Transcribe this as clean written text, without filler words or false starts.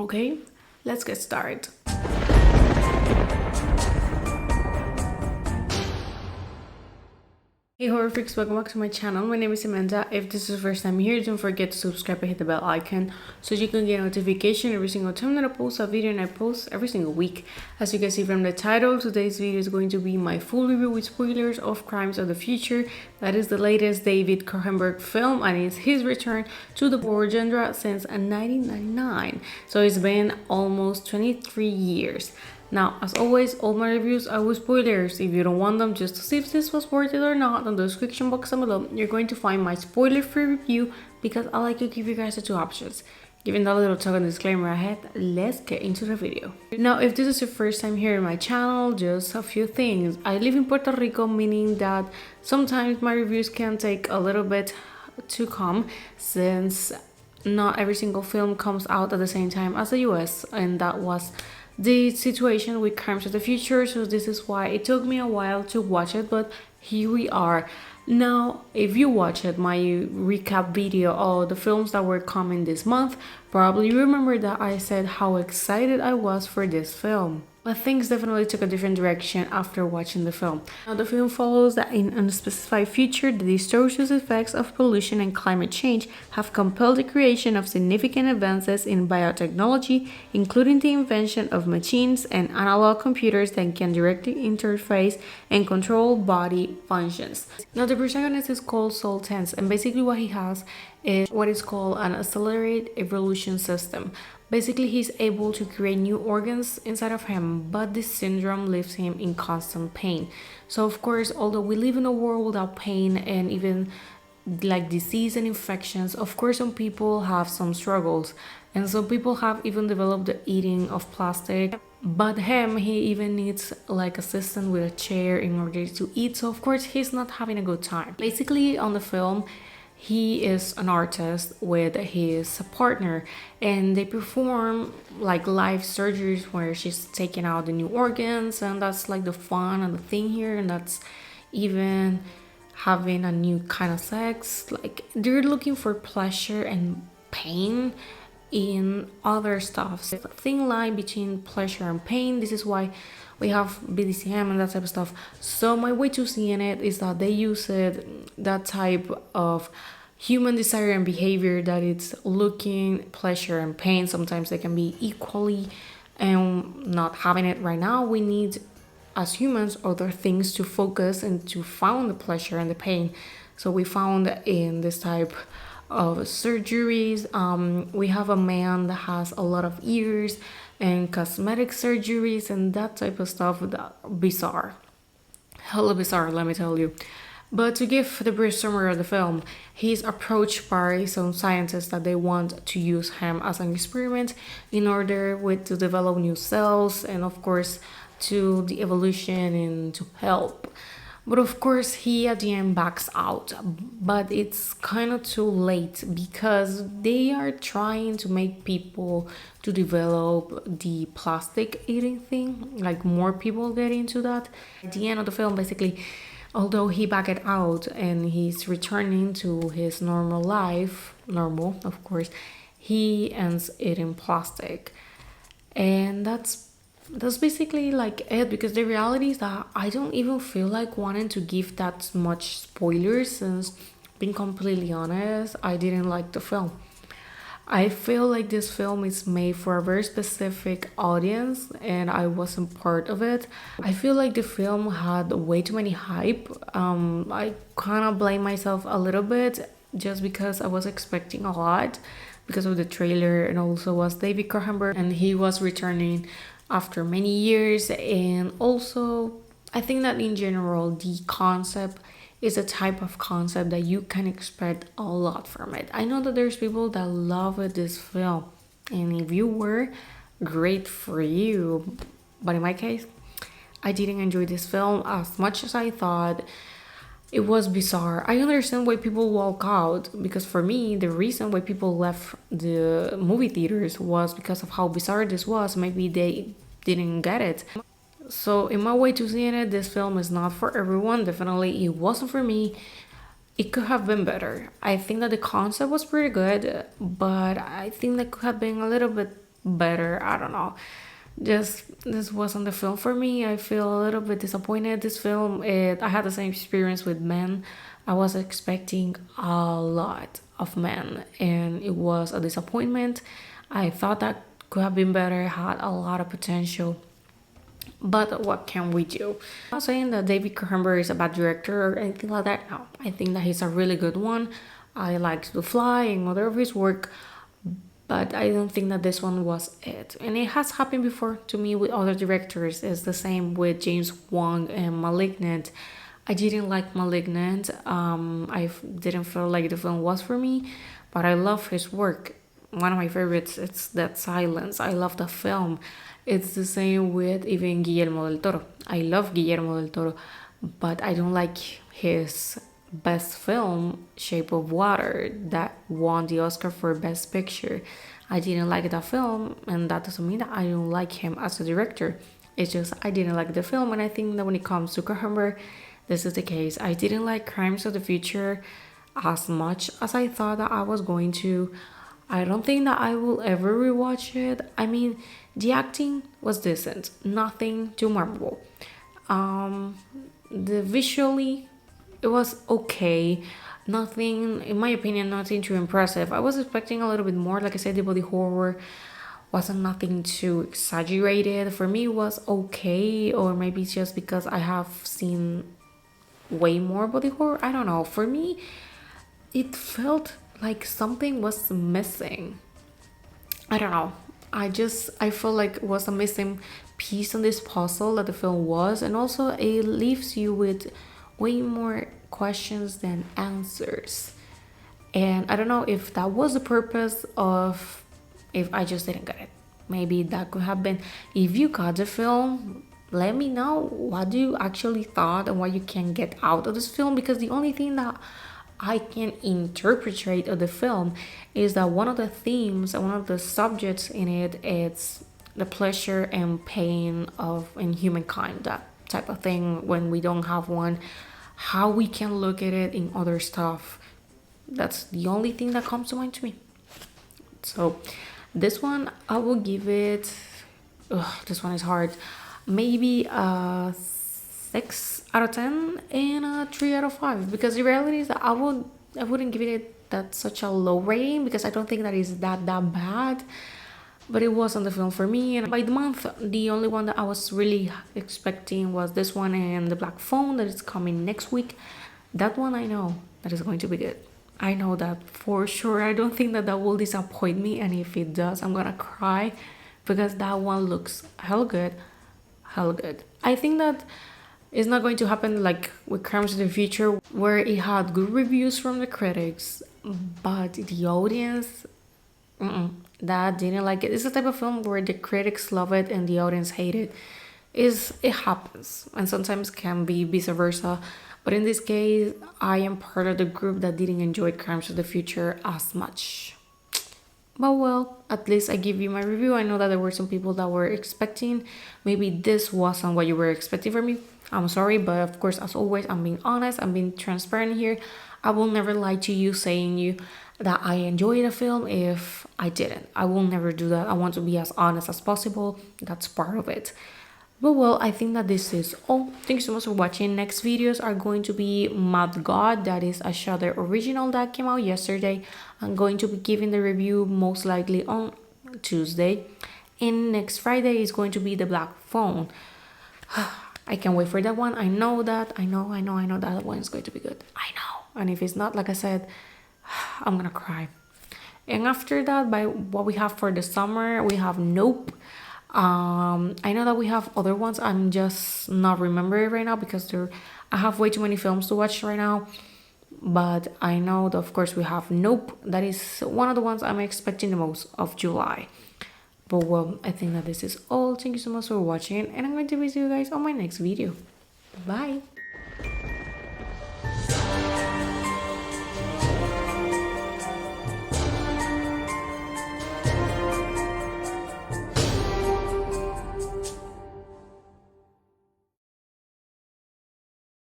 Okay, let's get started. Hey horror freaks, welcome back to my channel. My name is Amanda. If this is the first time here, don't forget to subscribe and hit the bell icon so you can get a notification every single time that I post a video, and I post every single week. As you can see from the title, today's video is going to be my full review with spoilers of Crimes of the Future. That is the latest David Cronenberg film, and it's his return to the horror genre since 1999. So it's been almost 23 years. Now, as always, all my reviews are with spoilers. If you don't want them just to see if this was worth it or not, in the description box down below, you're going to find my spoiler-free review because I like to give you guys the two options. Given that little talk and disclaimer ahead, let's get into the video. Now, if this is your first time here in my channel, just a few things. I live in Puerto Rico, meaning that sometimes my reviews can take a little bit to come since not every single film comes out at the same time as the US, and that was the situation with Crimes of the Future, so this is why it took me a while to watch it, but here we are. Now, if you watched my recap video of the films that were coming this month, probably remember that I said how excited I was for this film. But things definitely took a different direction after watching the film. Now, the film follows that in an unspecified future, the disastrous effects of pollution and climate change have compelled the creation of significant advances in biotechnology, including the invention of machines and analog computers that can directly interface and control body functions. Now, the protagonist is called Soul Tense, and basically what he has is what is called an accelerated evolution system. Basically, he's able to create new organs inside of him, but this syndrome leaves him in constant pain. So, of course, although we live in a world without pain and even like disease and infections, of course, some people have some struggles, and some people have even developed the eating of plastic. But him, he even needs like assistance with a chair in order to eat. So, of course, he's not having a good time. Basically, on the film, he is an artist with his partner, and they perform like live surgeries where she's taking out the new organs, and that's like the fun and the thing here, and that's even having a new kind of sex. Like they're looking for pleasure and pain in other stuff. So, the thin line between pleasure and pain. This is why we have BDSM and that type of stuff. So my way to seeing it is that they use that type of human desire and behavior that it's looking pleasure and pain. Sometimes they can be equally, and not having it right now. We need as humans other things to focus and to find the pleasure and the pain. So we found in this type of surgeries, we have a man that has a lot of ears and cosmetic surgeries and that type of stuff. That bizarre, hella bizarre, let me tell you. But to give the brief summary of the film, he's approached by some scientists that they want to use him as an experiment in order to develop new cells, and of course to the evolution and to help. But of course, he at the end backs out. But it's kind of too late because they are trying to make people to develop the plastic eating thing. Like more people get into that. At the end of the film, basically, although he backed out and he's returning to his normal life, normal of course, he ends eating plastic. And that's basically like it, because the reality is that I don't even feel like wanting to give that much spoilers, since being completely honest, I didn't like the film. I feel like this film is made for a very specific audience and I wasn't part of it. I feel like the film had way too many hype. I kind of blame myself a little bit just because I was expecting a lot because of the trailer, and also was David Cronenberg and he was returning after many years. And also I think that in general the concept is a type of concept that you can expect a lot from it. I know that there's people that love this film, and if you were, great for you. But in my case, I didn't enjoy this film as much as I thought. It was bizarre. I understand why people walk out, because for me, the reason why people left the movie theaters was because of how bizarre this was. Maybe they didn't get it. So in my way to seeing it, this film is not for everyone. Definitely it wasn't for me. It could have been better. I think that the concept was pretty good, but I think that could have been a little bit better. I don't know. Just this wasn't the film for me. I feel a little bit disappointed. This film, I had the same experience with Men. I was expecting a lot of Men, and it was a disappointment. I thought that could have been better. Had a lot of potential. But what can we do? I'm not saying that David Cronenberg is a bad director or anything like that. No, I think that he's a really good one. I liked The Fly and other of his work, but I don't think that this one was it. And it has happened before to me with other directors. It's the same with James Wan and Malignant. I didn't like Malignant. Didn't feel like the film was for me, but I love his work. One of my favorites is That Silence. I love the film. It's the same with even Guillermo del Toro. I love Guillermo del Toro, but I don't like his best film, Shape of Water, that won the Oscar for Best Picture. I didn't like that film, and that doesn't mean that I don't like him as a director. It's just I didn't like the film, and I think that when it comes to Cronenberg, this is the case. I didn't like Crimes of the Future as much as I thought that I was going to. I don't think that I will ever rewatch it. I mean, the acting was decent, nothing too memorable. The visually, it was okay. Nothing, in my opinion, nothing too impressive. I was expecting a little bit more. Like I said, the body horror wasn't nothing too exaggerated. For me, it was okay, or maybe it's just because I have seen way more body horror. I don't know. For me, it felt like something was missing. I don't know. I feel like it was a missing piece on this puzzle that the film was, and also it leaves you with way more questions than answers. And I don't know if that was the purpose of if I just didn't get it. Maybe that could have been. If you got the film, let me know what you actually thought and what you can get out of this film, because the only thing that I can interpret of the film is that one of the themes and one of the subjects in it is the pleasure and pain of in humankind, that type of thing when we don't have one, how we can look at it in other stuff. That's the only thing that comes to mind to me. So this one I will give it, this one is hard, maybe a 6 out of 10 and a 3 out of 5, because the reality is that I wouldn't give it that such a low rating, because I don't think that is that bad, but it wasn't the film for me. And by the month, the only one that I was really expecting was this one and The Black Phone that is coming next week. That one I know that is going to be good. I know that for sure. I don't think that will disappoint me, and if it does, I'm gonna cry, because that one looks hell good. I think that it's not going to happen like with Crimes of the Future, where it had good reviews from the critics, but the audience, that didn't like it. It's the type of film where the critics love it and the audience hate it. It happens, and sometimes can be vice versa. But in this case, I am part of the group that didn't enjoy Crimes of the Future as much. But well, at least I give you my review. I know that there were some people that were expecting, maybe this wasn't what you were expecting from me. I'm sorry, but of course, as always, I'm being honest, I'm being transparent here. I will never lie to you saying you that I enjoyed a film if I didn't. I will never do that. I want to be as honest as possible. That's part of it. But well, I think that this is all. Thank you so much for watching. Next videos are going to be Mad God, that is a Shudder original that came out yesterday. I'm going to be giving the review most likely on Tuesday. And next Friday is going to be The Black Phone. I can't wait for that one. I know that one is going to be good. I know. And if it's not, like I said, I'm gonna cry. And after that, by what we have for the summer, we have Nope. I know that we have other ones. I'm just not remembering right now because I have way too many films to watch right now. But I know that of course we have Nope. That is one of the ones I'm expecting the most of July. But well, I think that this is all. Thank you so much for watching, and I'm going to visit you guys on my next video. Bye.